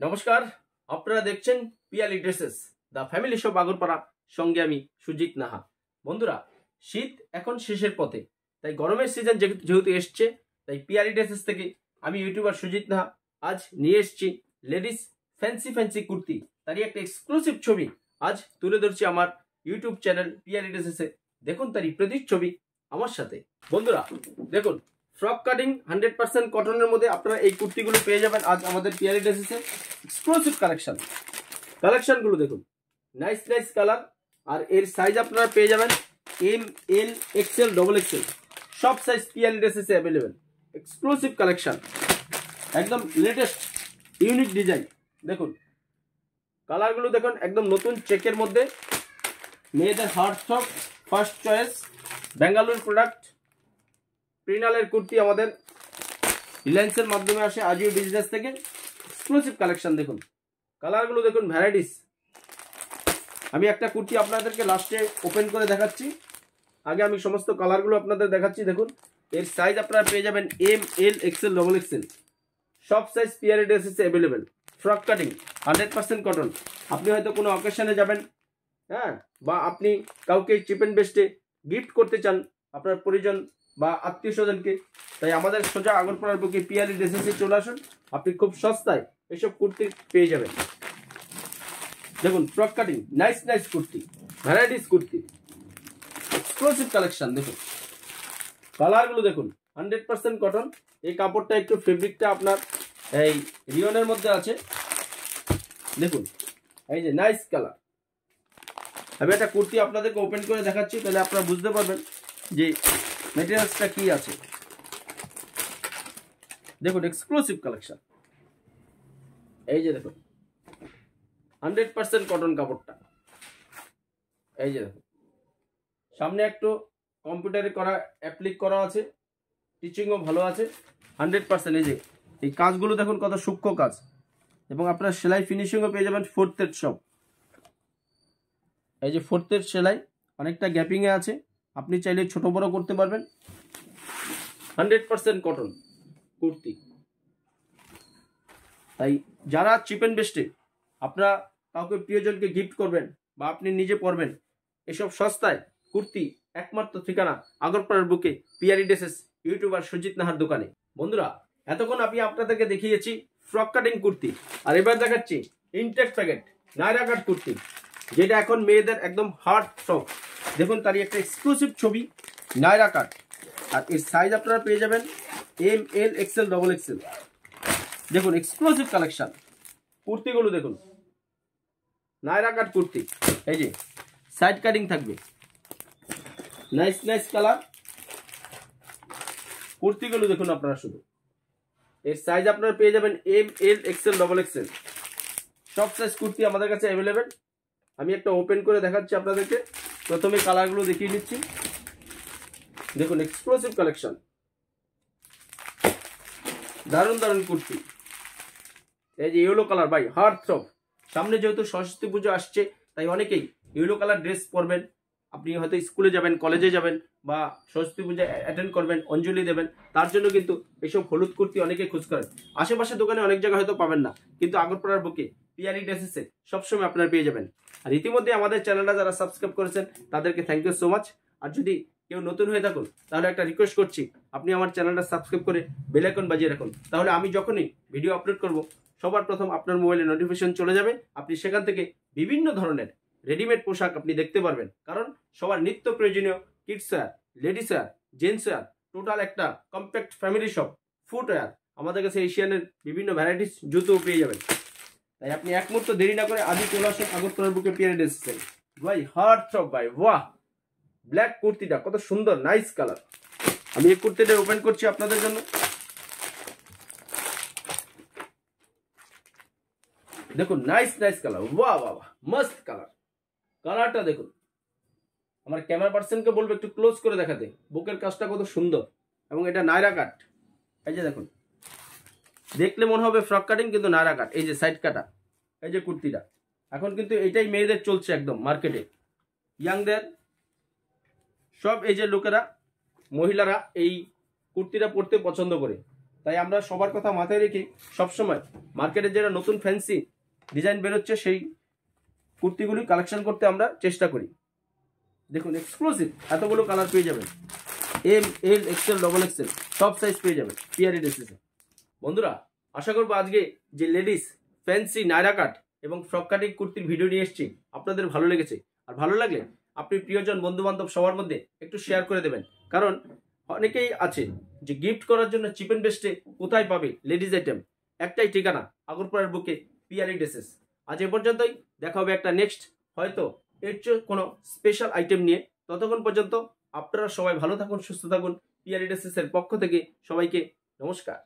নমস্কার, আপনারা দেখছেন Piyali dresses the family shop Agarpara. সঙ্গে আমি সুজিত নাহা। বন্ধুরা, শীত এখন শেষের পথে, তাই গরমের সিজন যেহেতু এসছে, তাই পিয়ালি ড্রেসেস থেকে আমি ইউটিউবার সুজিত নাহা আজ নিয়ে এসেছি লেডিস ফ্যান্সি কুর্তি। তারই একটা এক্সক্লুসিভ ছবি আজ তুলে ধরছি আমার ইউটিউব চ্যানেল পিয়ালি ড্রেসেসে। দেখুন তারই প্রতিচ্ছবি আমার সাথে। বন্ধুরা দেখুন, ফ্রক কাটিং 100% কটনের মধ্যে আপনারা এই কুর্তিগুলো পেয়ে যাবেন আজ আমাদের পিয়ালি ড্রেসেসে। এক্সক্লুসিভ কালেকশনগুলো দেখুন, নাইস কালার। আর এর সাইজ আপনারা পেয়ে যাবেন এম, এল, এক্সেল, XXL, সব সাইজ পিয়ালি ড্রেসেসে অ্যাভেলেবেল। এক্সক্লুসিভ কালেকশন, একদম লেটেস্ট ইউনিক ডিজাইন। দেখুন কালারগুলো দেখুন, একদম নতুন চেকের মধ্যে মেয়েদের heart throb first choice Bengaluru product. প্রিনালের কুর্তি আমাদের রিলায়েন্সের মাধ্যমে আসে আজিও বিজনেস থেকে। এক্সক্লুসিভ কালেকশন দেখুন, কালারগুলো দেখুন, ভ্যারাইটিস। আমি একটা কুর্তি আপনাদেরকে লাস্টে ওপেন করে দেখাচ্ছি। আগে আমি সমস্ত কালারগুলো আপনাদের দেখাচ্ছি। দেখুন এর সাইজ আপনারা পেয়ে যাবেন এম, এল, এক্সেল, XXL, সব সাইজ পিয়ালি ড্রেসেসে অ্যাভেলেবেল। Frock cutting 100% cotton. আপনি হয়তো কোনো অকেশনে যাবেন, হ্যাঁ, বা আপনি কাউকে চিপ অ্যান্ড বেস্টে গিফট করতে চান আপনার পরিজন বা আত্মীয় স্বজনকে, তাই আমাদের সোজা আগরপাড়ার বুকে পিয়ালি ড্রেসেসে চলে আসুন। আপনি খুব সস্তায় এসব কুর্তি পেয়ে যাবেন। দেখুন frock cutting nice kurti, varieties kurti, exclusive collection. দেখুন কালারগুলো দেখুন, 100% কটন। এই কাপড়টা একটু ফেব্রিকটা আপনার এই রিয়নের মধ্যে আছে। দেখুন এই যে নাইস কালার। আমি একটা কুর্তি আপনাদেরকে ওপেন করে দেখাচ্ছি, তাহলে আপনারা বুঝতে পারবেন যে মেটেরিয়ালসটা কি আছে। দেখুন এক্সক্লুসিভ কালেকশন, এই যে দেখুন 100% কটন কাপড়টা। এই যে দেখুন সামনে একটু কম্পিউটারে করা অ্যাপ্লিক করা আছে, টিচিংও ভালো আছে 100%। এই যে এই কাজগুলো দেখুন কত সূক্ষ্ম কাজ, এবং আপনার সেলাই ফিনিশিংও পেয়ে যাবেন 4th সব। এই যে 4th সেলাই অনেকটা গ্যাপিংয়ে আছে, আপনি চাইলে ছোট বড় করতে পারবেন। 100% কটন কুর্তি। তাই যারা চিপ অ্যান্ড বেস্টে আপনারা কাউকে প্রিয়জনকে গিফট করবেন বা আপনি নিজে পরবেন, এসব সস্তায় কুর্তি একমাত্র ঠিকানা আগরপাড়ার বুকে পিয়ালি ড্রেসেস ইউটিউবার সুজিত নাহার দোকানে। বন্ধুরা এতক্ষণ আমি আপনাদেরকে দেখিয়েছি ফ্রক কাটিং কুর্তি, আর এবার দেখাচ্ছি ইনটেক প্যাকেট নায়রা কাট কুর্তি, যেটা এখন মেয়েদের একদম হার্ট ফ্রক। দেখুন তারই একটা এক্সক্লুসিভ ছবি, নায়রা কাট। আর এর সাইজ আপনারা পেয়ে যাবেন এম, এল, এক্সেল, XXL। দেখুন এক্সক্লুসিভ কালেকশন, কুর্তিগুলো দেখুন, নায়রা কাট কুর্তি। এই যে সাইড কাটিং থাকবে, নাইস কালার। কুর্তিগুলো দেখুন আপনারা শুধু, এর সাইজ আপনারা পেয়ে যাবেন এম, এল, এক্সেল, XXL, সব সাইজ কুর্তি আমাদের কাছে অ্যাভেলেবেল। আমি একটা ওপেন করে দেখাচ্ছি আপনাদেরকে। প্রথমে কালারগুলো দেখিয়ে নিচ্ছি। দেখুন এক্সক্লুসিভ কালেকশন, দারুণ কুর্তি। এই যে ইয়েলো কালার, ভাই হার্ট থ্রব। সামনে যেহেতু সরস্বতী পুজো আসছে, তাই অনেকেই ইয়েলো কালার ড্রেস পরবেন। আপনি হয়তো স্কুলে যাবেন, কলেজে যাবেন, বা সরস্বতী পূজা অ্যাটেন্ড করবেন, অঞ্জলি দেবেন, তার জন্য কিন্তু এইসব হলুদ কুর্তি অনেকে খোঁজ করেন। আশেপাশে দোকানে অনেক জায়গায় হয়তো পাবেন না, কিন্তু আগরপাড়ার বুকে পিয়ালি ড্রেসেসে সবসময় আপনারা পেয়ে যাবেন। আর ইতিমধ্যে আমাদের চ্যানেলটা যারা সাবস্ক্রাইব করেছেন তাদেরকে থ্যাংক ইউ সো মাচ। আর যদি কেউ নতুন হয়ে থাকুন, তাহলে একটা রিকোয়েস্ট করছি, আপনি আমার চ্যানেলটা সাবস্ক্রাইব করে বেল আইকন বাজিয়ে রাখুন। তাহলে আমি যখনই ভিডিও আপলোড করব, সবার প্রথম আপনার মোবাইলে নোটিফিকেশন চলে যাবে। আপনি সেখান থেকে বিভিন্ন ধরনের রেডিমেড পোশাক আপনি দেখতে পারবেন। কারণ সবার নিত্য প্রয়োজনীয় kids wear, ladies wear, gents wear, total একটা কম্প্যাক্ট ফ্যামিলি শপ। ফুটওয়্যার আমাদের কাছে এশিয়ানের বিভিন্ন ভ্যারাইটিস জুতোও পেয়ে যাবেন। তাই আপনি এক মুহূর্ত দেরি না করে আজই চলে আসুন আগরতলার বুকে পিয়ালি ড্রেসেসে। ভাই হার্ট থ্রব, ভাই বাহ, ব্ল্যাক কুর্তিটা কত সুন্দর, নাইস কালার। আমি এই কুর্তিটা ওপেন করছি আপনাদের জন্য। দেখুন নাইস কালার, বাহ মস্ত কালার। কালারটা দেখুন, আমার ক্যামেরা পার্সনকে বলবো একটু ক্লোজ করে দেখাতে। বুকের কাজটা কত সুন্দর, এবং এটা নায়রা কাট। এই যে দেখুন, দেখলে মনে হবে ফ্রক কাটিং, কিন্তু নায়রা কাট। এই যে সাইড কাটা, এই যে কুর্তিটা এখন কিন্তু এটাই মেয়েদের চলছে একদম মার্কেটে, ইয়াংদের সব এই যে লোকেরা, মহিলারা এই কুর্তিটা পরতে পছন্দ করে। তাই আমরা সবার কথা মাথায় রেখে সবসময় মার্কেটে যেটা নতুন ফ্যান্সি ডিজাইন বেরোচ্ছে সেই কুর্তিগুলি কালেকশন করতে আমরা চেষ্টা করি। দেখুন এক্সক্লুসিভ এতগুলো কালার পেয়ে যাবেন, M L XL double XL সব সাইজ পেয়ে যাবেন পিয়ালি ড্রেসেসে। বন্ধুরা আশা করবো আজকে যে লেডিস ফ্যান্সি নায়রা কাট এবং ফ্রক কাটিং কুর্তির ভিডিও নিয়ে এসেছি আপনাদের ভালো লেগেছে। আর ভালো লাগলে আপনি প্রিয়জন বন্ধু বান্ধব সবার মধ্যে একটু শেয়ার করে দেবেন, কারণ অনেকেই আছে যে গিফট করার জন্য চিপ এন্ড বেস্টে কোথায় পাবে লেডিস আইটেম। একটাই ঠিকানা, আগরপাড়ার বুকে পিয়ালি ড্রেসেস। আজ এ পর্যন্তই, দেখা হবে একটা নেক্সট হয়তো এর চেয়ে কোনো স্পেশাল আইটেম নিয়ে। ততক্ষণ পর্যন্ত আপনারা সবাই ভালো থাকুন, সুস্থ থাকুন। পিয়ালি ড্রেসেসের পক্ষ থেকে সবাইকে নমস্কার।